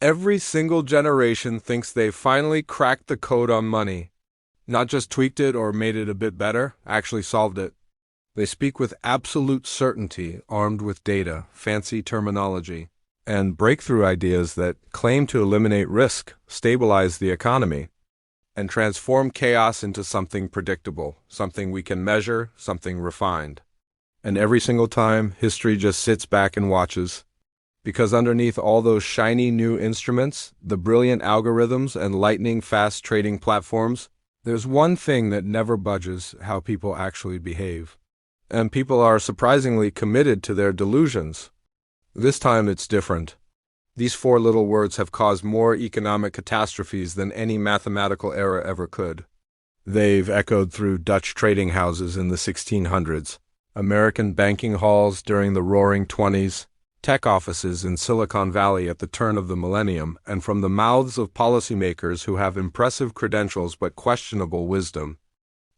Every single generation thinks they finally cracked the code on money. Not just tweaked it or made it a bit better, actually solved it. They speak with absolute certainty, armed with data, fancy terminology, and breakthrough ideas that claim to eliminate risk, stabilize the economy, and transform chaos into something predictable, something we can measure, something refined. And every single time, history just sits back and watches. Because underneath all those shiny new instruments, the brilliant algorithms and lightning-fast trading platforms, there's one thing that never budges: how people actually behave. And people are surprisingly committed to their delusions. This time it's different. These four little words have caused more economic catastrophes than any mathematical error ever could. They've echoed through Dutch trading houses in the 1600s, American banking halls during the Roaring '20s, tech offices in Silicon Valley at the turn of the millennium, and from the mouths of policymakers who have impressive credentials but questionable wisdom.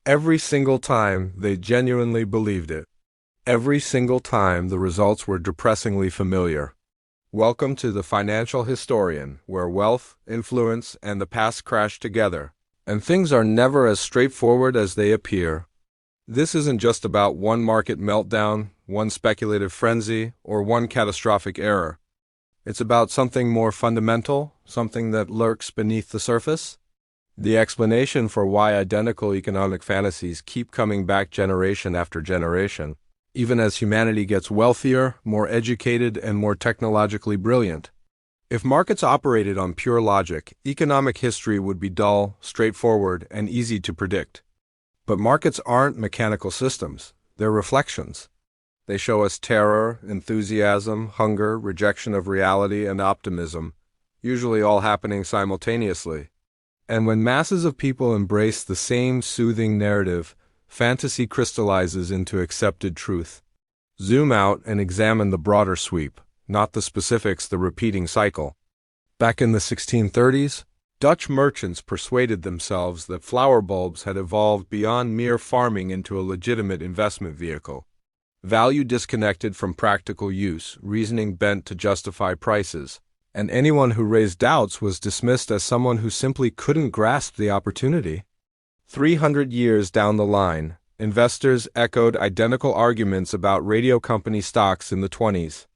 Every single time, they genuinely believed it. Every single time, the results were depressingly familiar. Welcome to the Financial Historian, where wealth, influence, and the past crash together, and things are never as straightforward as they appear. This isn't just about one market meltdown, one speculative frenzy, or one catastrophic error. It's about something more fundamental, something that lurks beneath the surface. The explanation for why identical economic fantasies keep coming back generation after generation, even as humanity gets wealthier, more educated, and more technologically brilliant. If markets operated on pure logic, economic history would be dull, straightforward, and easy to predict. But markets aren't mechanical systems. They're reflections. They show us terror, enthusiasm, hunger, rejection of reality, and optimism, usually all happening simultaneously. And when masses of people embrace the same soothing narrative, fantasy crystallizes into accepted truth. Zoom out and examine the broader sweep, not the specifics, the repeating cycle. Back in the 1630s, Dutch merchants persuaded themselves that flower bulbs had evolved beyond mere farming into a legitimate investment vehicle. Value disconnected from practical use, reasoning bent to justify prices, and anyone who raised doubts was dismissed as someone who simply couldn't grasp the opportunity. 300 years down the line, investors echoed identical arguments about radio company stocks in the 20s,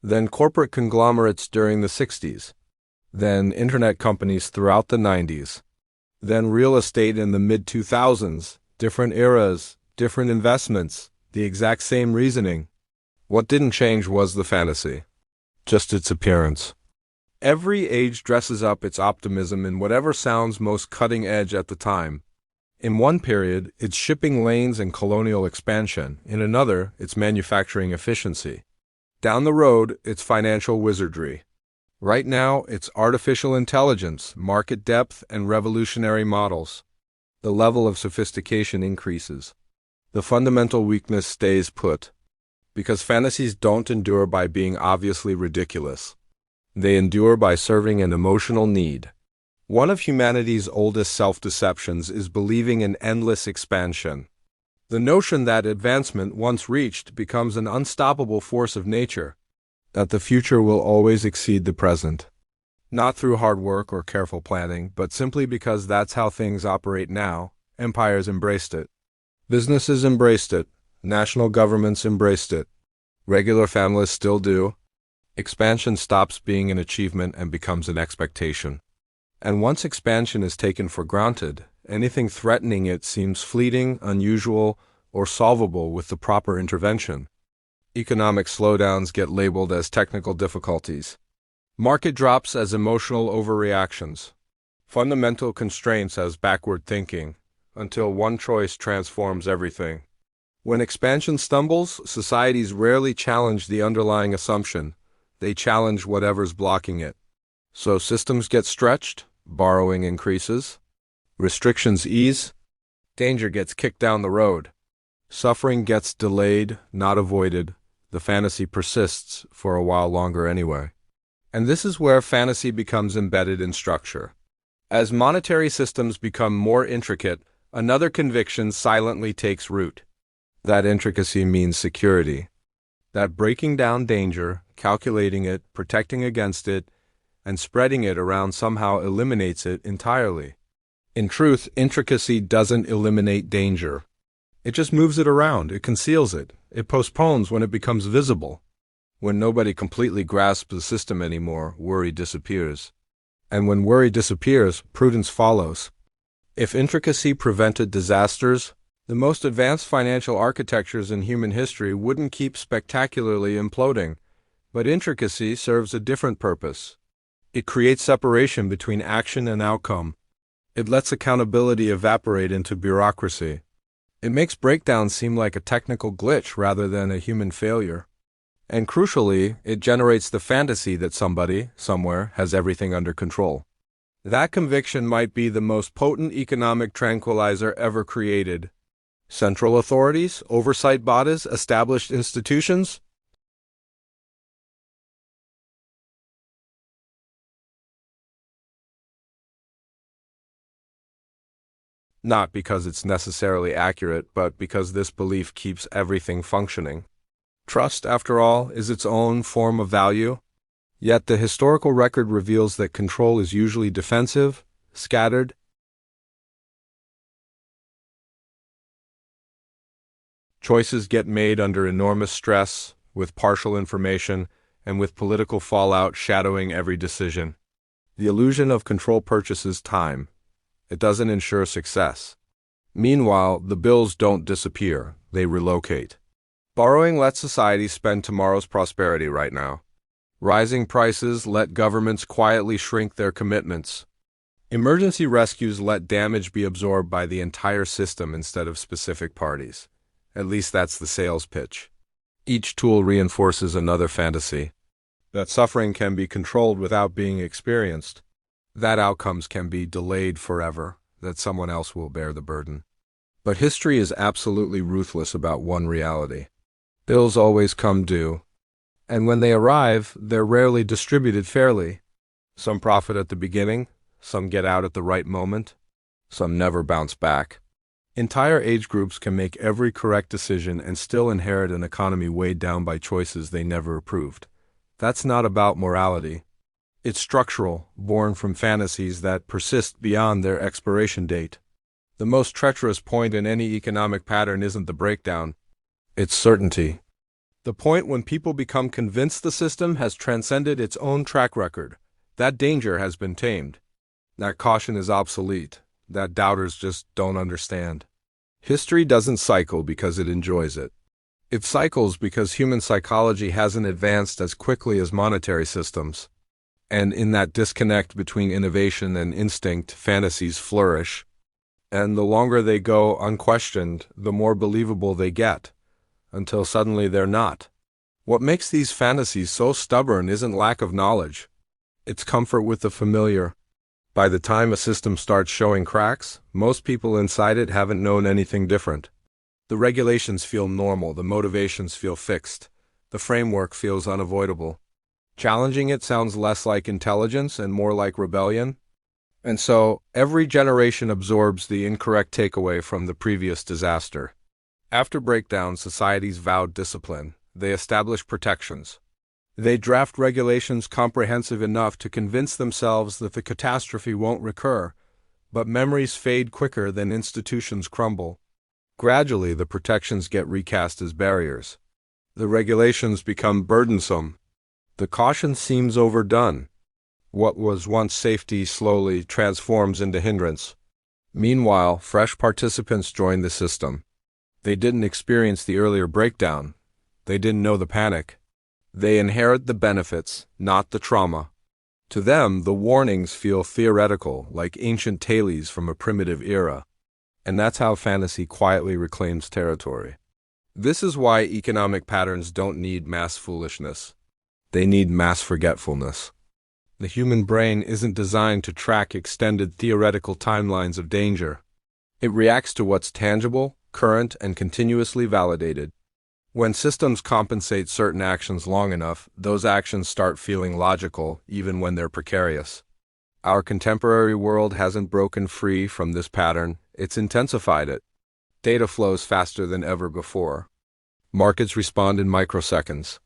then corporate conglomerates during the 60s, then internet companies throughout the 90s, then real estate in the mid-2000s, different eras, different investments, the exact same reasoning. What didn't change was the fantasy, just its appearance. Every age dresses up its optimism in whatever sounds most cutting edge at the time. In one period, it's shipping lanes and colonial expansion. In another, it's manufacturing efficiency. Down the road, it's financial wizardry. Right now, it's artificial intelligence, market depth, and revolutionary models. The level of sophistication increases. The fundamental weakness stays put. Because fantasies don't endure by being obviously ridiculous. They endure by serving an emotional need. One of humanity's oldest self-deceptions is believing in endless expansion. The notion that advancement, once reached, becomes an unstoppable force of nature, that the future will always exceed the present. Not through hard work or careful planning, but simply because that's how things operate now. Empires embraced it. Businesses embraced it. National governments embraced it. Regular families still do. Expansion stops being an achievement and becomes an expectation. And once expansion is taken for granted, anything threatening it seems fleeting, unusual, or solvable with the proper intervention. Economic slowdowns get labeled as technical difficulties. Market drops as emotional overreactions. Fundamental constraints as backward thinking, until one choice transforms everything. When expansion stumbles, societies rarely challenge the underlying assumption. They challenge whatever's blocking it. So systems get stretched, borrowing increases, restrictions ease, danger gets kicked down the road. Suffering gets delayed, not avoided. The fantasy persists for a while longer anyway. And this is where fantasy becomes embedded in structure. As monetary systems become more intricate, another conviction silently takes root. That intricacy means security. That breaking down danger, calculating it, protecting against it, and spreading it around somehow eliminates it entirely. In truth, intricacy doesn't eliminate danger. It just moves it around, it conceals it, it postpones when it becomes visible. When nobody completely grasps the system anymore, worry disappears. And when worry disappears, prudence follows. If intricacy prevented disasters, the most advanced financial architectures in human history wouldn't keep spectacularly imploding. But intricacy serves a different purpose. It creates separation between action and outcome. It lets accountability evaporate into bureaucracy. It makes breakdown seem like a technical glitch rather than a human failure. And crucially, it generates the fantasy that somebody, somewhere, has everything under control. That conviction might be the most potent economic tranquilizer ever created. Central authorities, oversight bodies, established institutions? Not because it's necessarily accurate, but because this belief keeps everything functioning. Trust, after all, is its own form of value. Yet the historical record reveals that control is usually defensive, scattered. Choices get made under enormous stress, with partial information, and with political fallout shadowing every decision. The illusion of control purchases time. It doesn't ensure success. Meanwhile, the bills don't disappear, they relocate. Borrowing lets society spend tomorrow's prosperity right now. Rising prices let governments quietly shrink their commitments. Emergency rescues let damage be absorbed by the entire system instead of specific parties. At least that's the sales pitch. Each tool reinforces another fantasy. That suffering can be controlled without being experienced. That outcomes can be delayed forever, that someone else will bear the burden. But history is absolutely ruthless about one reality. Bills always come due. And when they arrive, they're rarely distributed fairly. Some profit at the beginning, some get out at the right moment, some never bounce back. Entire age groups can make every correct decision and still inherit an economy weighed down by choices they never approved. That's not about morality. It's structural, born from fantasies that persist beyond their expiration date. The most treacherous point in any economic pattern isn't the breakdown. It's certainty. The point when people become convinced the system has transcended its own track record. That danger has been tamed. That caution is obsolete. That doubters just don't understand. History doesn't cycle because it enjoys it. It cycles because human psychology hasn't advanced as quickly as monetary systems. And in that disconnect between innovation and instinct, fantasies flourish. And the longer they go unquestioned, the more believable they get, until suddenly they're not. What makes these fantasies so stubborn isn't lack of knowledge. It's comfort with the familiar. By the time a system starts showing cracks, most people inside it haven't known anything different. The regulations feel normal, the motivations feel fixed, the framework feels unavoidable. Challenging it sounds less like intelligence and more like rebellion. And so, every generation absorbs the incorrect takeaway from the previous disaster. After breakdown, societies vowed discipline. They established protections. They draft regulations comprehensive enough to convince themselves that the catastrophe won't recur, but memories fade quicker than institutions crumble. Gradually, the protections get recast as barriers. The regulations become burdensome. The caution seems overdone. What was once safety slowly transforms into hindrance. Meanwhile, fresh participants join the system. They didn't experience the earlier breakdown. They didn't know the panic. They inherit the benefits, not the trauma. To them, the warnings feel theoretical, like ancient tales from a primitive era. And that's how fantasy quietly reclaims territory. This is why economic patterns don't need mass foolishness. They need mass forgetfulness. The human brain isn't designed to track extended theoretical timelines of danger. It reacts to what's tangible, current, and continuously validated. When systems compensate certain actions long enough, those actions start feeling logical, even when they're precarious. Our contemporary world hasn't broken free from this pattern, it's intensified it. Data flows faster than ever before. Markets respond in microseconds.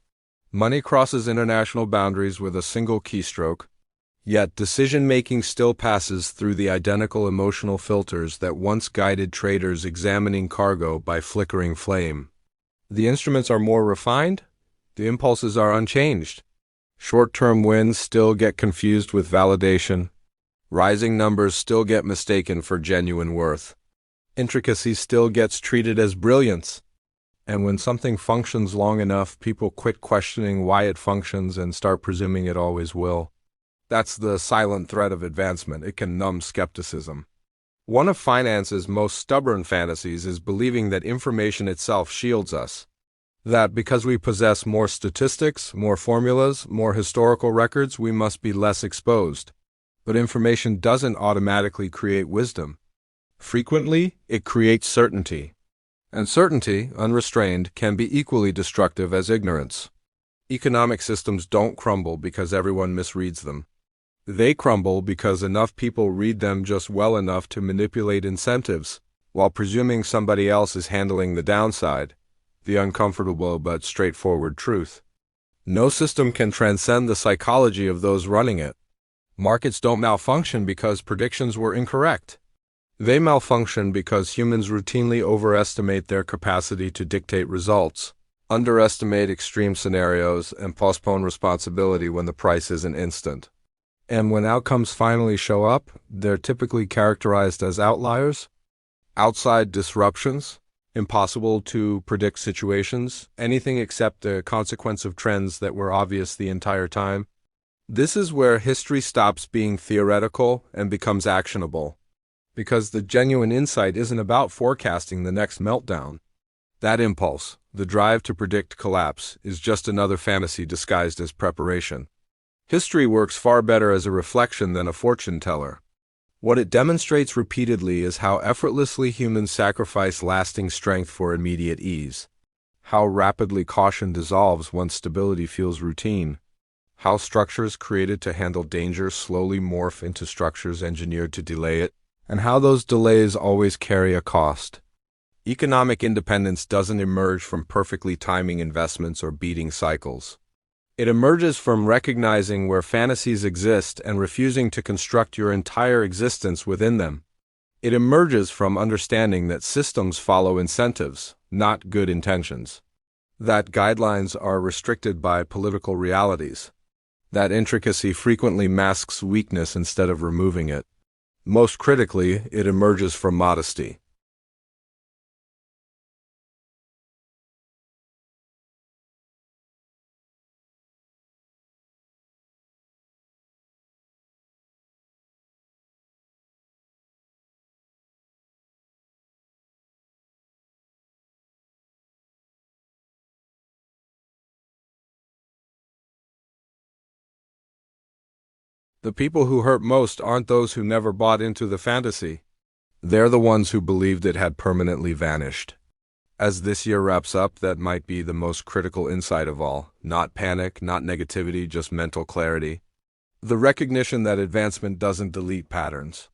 Money crosses international boundaries with a single keystroke. Yet decision-making still passes through the identical emotional filters that once guided traders examining cargo by flickering flame. The instruments are more refined, the impulses are unchanged. Short-term wins still get confused with validation. Rising numbers still get mistaken for genuine worth. Intricacy still gets treated as brilliance. And when something functions long enough, people quit questioning why it functions and start presuming it always will. That's the silent threat of advancement. It can numb skepticism. One of finance's most stubborn fantasies is believing that information itself shields us. That because we possess more statistics, more formulas, more historical records, we must be less exposed. But information doesn't automatically create wisdom. Frequently, it creates certainty. And certainty, unrestrained, can be equally destructive as ignorance. Economic systems don't crumble because everyone misreads them. They crumble because enough people read them just well enough to manipulate incentives, while presuming somebody else is handling the downside, the uncomfortable but straightforward truth. No system can transcend the psychology of those running it. Markets don't malfunction because predictions were incorrect. They malfunction because humans routinely overestimate their capacity to dictate results, underestimate extreme scenarios, and postpone responsibility when the price isn't instant. And when outcomes finally show up, they're typically characterized as outliers, outside disruptions, impossible to predict situations, anything except the consequence of trends that were obvious the entire time. This is where history stops being theoretical and becomes actionable, because the genuine insight isn't about forecasting the next meltdown. That impulse, the drive to predict collapse, is just another fantasy disguised as preparation. History works far better as a reflection than a fortune teller. What it demonstrates repeatedly is how effortlessly humans sacrifice lasting strength for immediate ease, how rapidly caution dissolves once stability feels routine, how structures created to handle danger slowly morph into structures engineered to delay it, and how those delays always carry a cost. Economic independence doesn't emerge from perfectly timing investments or beating cycles. It emerges from recognizing where fantasies exist and refusing to construct your entire existence within them. It emerges from understanding that systems follow incentives, not good intentions. That guidelines are restricted by political realities. That intricacy frequently masks weakness instead of removing it. Most critically, it emerges from modesty. The people who hurt most aren't those who never bought into the fantasy. They're the ones who believed it had permanently vanished. As this year wraps up, that might be the most critical insight of all. Not panic, not negativity, just mental clarity. The recognition that advancement doesn't delete patterns.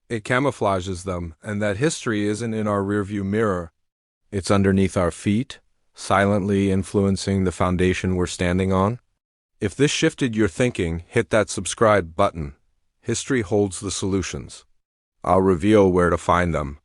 It camouflages them, and that history isn't in our rearview mirror. It's underneath our feet, silently influencing the foundation we're standing on. If this shifted your thinking, hit that subscribe button. History holds the solutions. I'll reveal where to find them.